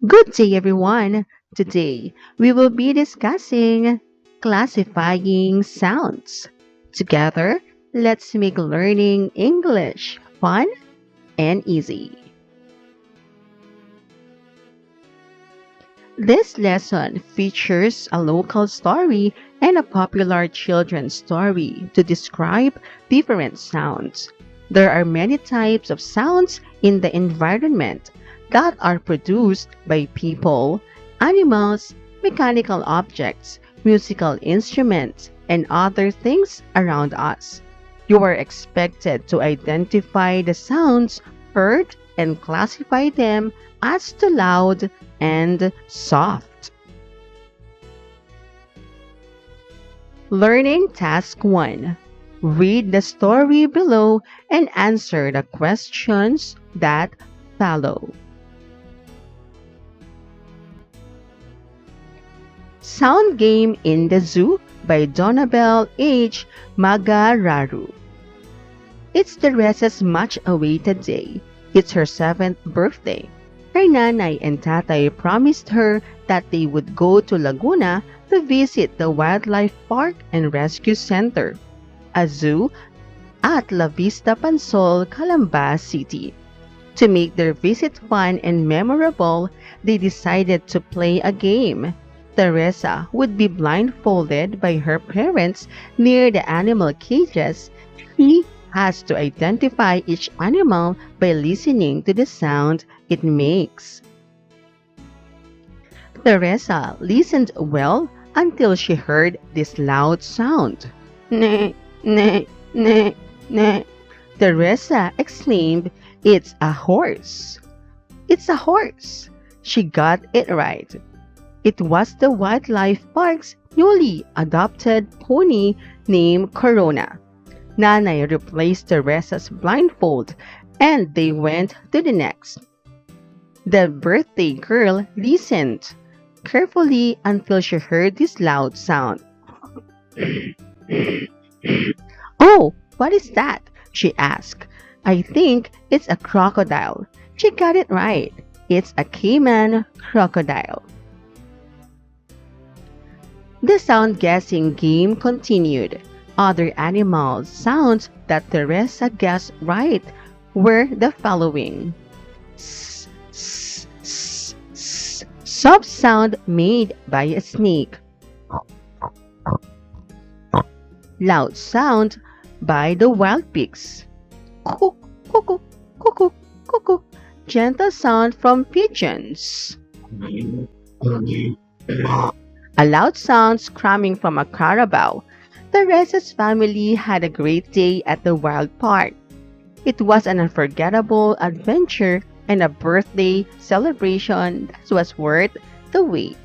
Good day, everyone. Today, we will be discussing classifying sounds. Together, let's make learning English fun and easy. This lesson features a local story and a popular children's story to describe different sounds. There are many types of sounds in the environment that are produced by people, animals, mechanical objects, musical instruments, and other things around us. You are expected to identify the sounds heard and classify them as too loud and soft. Learning Task 1. Read the story below and answer the questions that follow. Sound Game in the Zoo by Donabel H. Magararu. It's Teresa's much-awaited day. It's her 7th birthday. Her nanay and tatay promised her that they would go to Laguna to visit the Wildlife Park and Rescue Center, a zoo at La Vista Pansol, Calamba City. To make their visit fun and memorable, they decided to play a game. Teresa would be blindfolded by her parents near the animal cages. She has to identify each animal by listening to the sound it makes. Teresa listened well until she heard this loud sound. Ne, ne, ne, ne. Teresa exclaimed, "It's a horse." It's a horse. She got it right. It was the wildlife park's newly adopted pony named Corona. Nanay replaced Teresa's blindfold and they went to the next. The birthday girl listened carefully until she heard this loud sound. "Oh, what is that?" she asked. "I think it's a crocodile." She got it right. It's a caiman crocodile. The sound guessing game continued. Other animals' sounds that Teresa guessed right were the following. S, s, s, s, soft sound made by a snake. Loud sound by the wild pigs. Cuckoo, cuckoo, cuckoo, cuckoo. Gentle sound from pigeons. A loud sound screaming from a carabao. Teresa's family had a great day at the wild park. It was an unforgettable adventure and a birthday celebration that was worth the wait.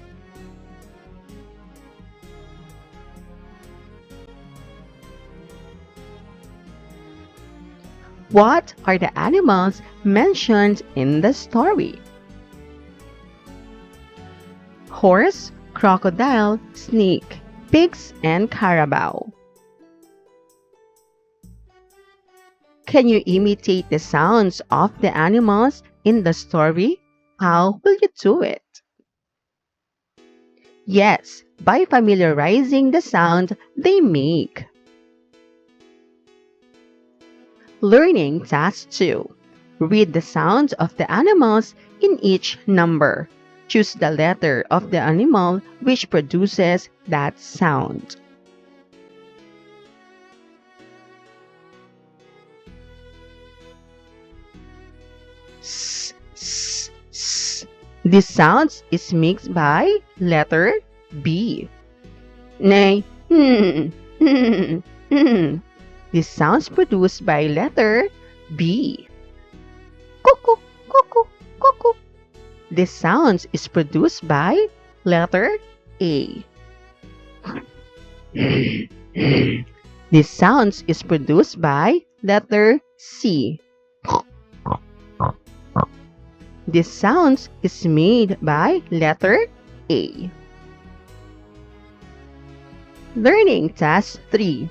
What are the animals mentioned in the story? Horse, crocodile, snake, pigs, and carabao. Can you imitate the sounds of the animals in the story? How will you do it? Yes, by familiarizing the sound they make. Learning Task 2. Read the sounds of the animals in each number. Choose the letter of the animal which produces that sound. S, s, s. This sound is mixed by letter B. Nay, This sounds produced by letter B. Cuckoo, cuckoo, cuckoo. This sound is produced by letter A. This sound is produced by letter C. This sound is made by letter A. Learning Task 3.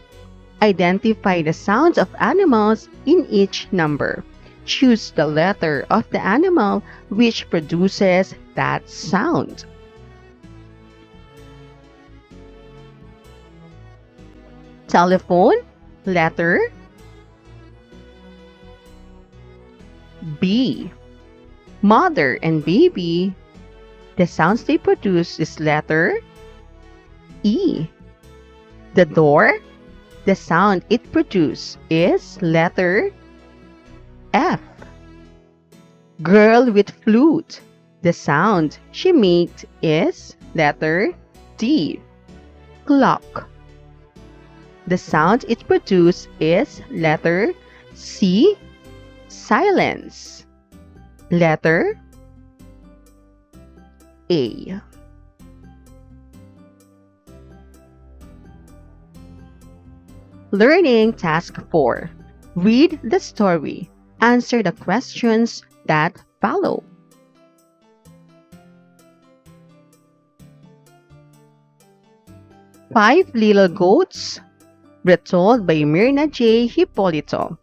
Identify the sounds of animals in each number. Choose the letter of the animal which produces that sound? Telephone, letter B. Mother and baby, the sounds they produce is letter E. The door, the sound it produces is letter F. Girl with flute, the sound she makes is letter D. Clock, the sound it produces is letter C. Silence, letter A. Learning Task 4. Read the story. Answer the questions that follow. Five Little Goats, retold by Myrna J. Hippolito.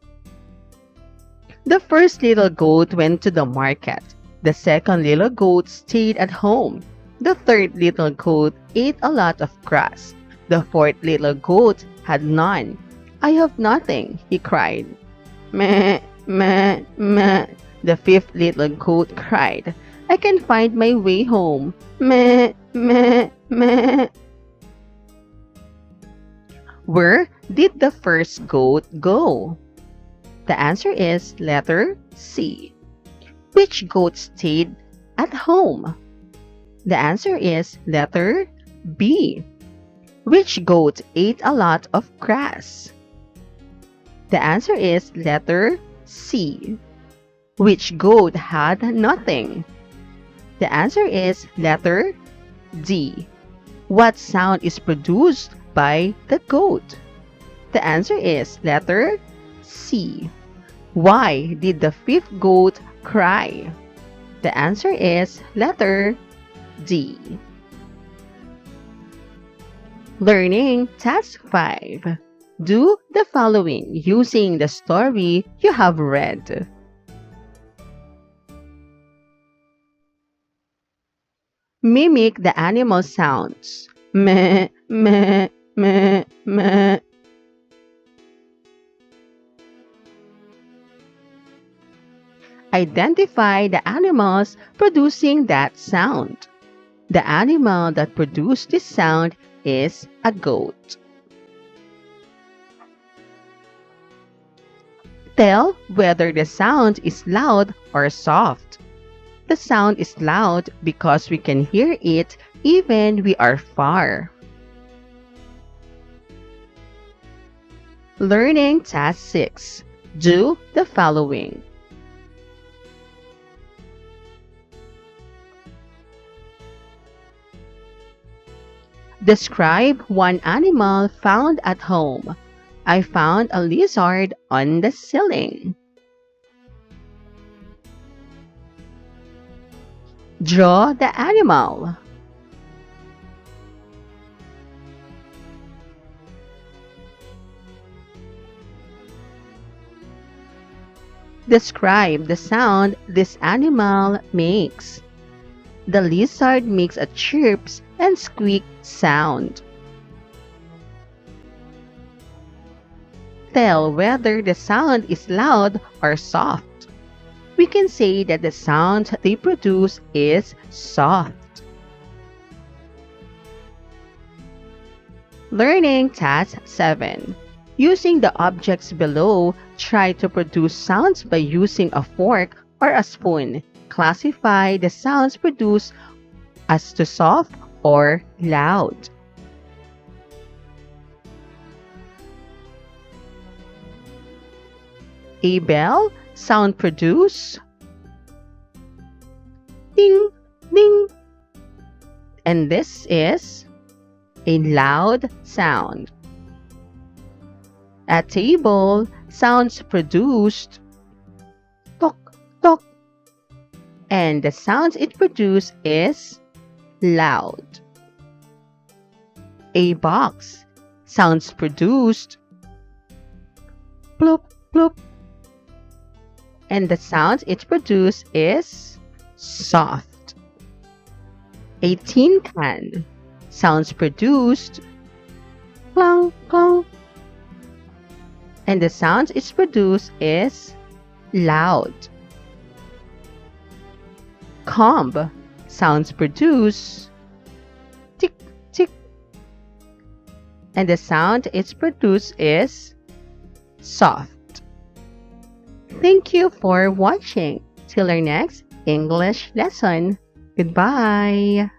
The first little goat went to the market. The second little goat stayed at home. The third little goat ate a lot of grass. The fourth little goat had none. I have nothing, he cried. Meh, meh, meh. The fifth little goat cried. I can find my way home. Meh, meh, meh. Where did the first goat go? The answer is letter C. Which goat stayed at home? The answer is letter B. Which goat ate a lot of grass? The answer is letter C. Which goat had nothing? The answer is letter D. What sound is produced by the goat? The answer is letter C. Why did the fifth goat cry? The answer is letter D. Learning Task 5. Do the following using the story you have read. Mimic the animal sounds. Meh, meh, meh, meh. Identify the animals producing that sound. The animal that produced this sound is a goat. Tell whether the sound is loud or soft. The sound is loud because we can hear it even we are far. Learning Task 6. Do the following. Describe one animal found at home. I found a lizard on the ceiling. Draw the animal. Describe the sound this animal makes. The lizard makes a chirps and squeak sound. Tell whether the sound is loud or soft. We can say that the sound they produce is soft. Learning Task 7. Using the objects below, try to produce sounds by using a fork or a spoon. Classify the sounds produced as to soft or loud. A bell, sound produce ding, ding. And this is a loud sound. A table, sounds produced tok, tok. And the sounds it produces is loud. A box, sounds produced plop, plop. And the sound it produces is soft. A tin can. Sounds produced. Clong, clong. And the sound it's produced is loud. Comb. Sounds produced. Tick, tick. And the sound it's produced is soft. Thank you for watching. Till our next English lesson. Goodbye.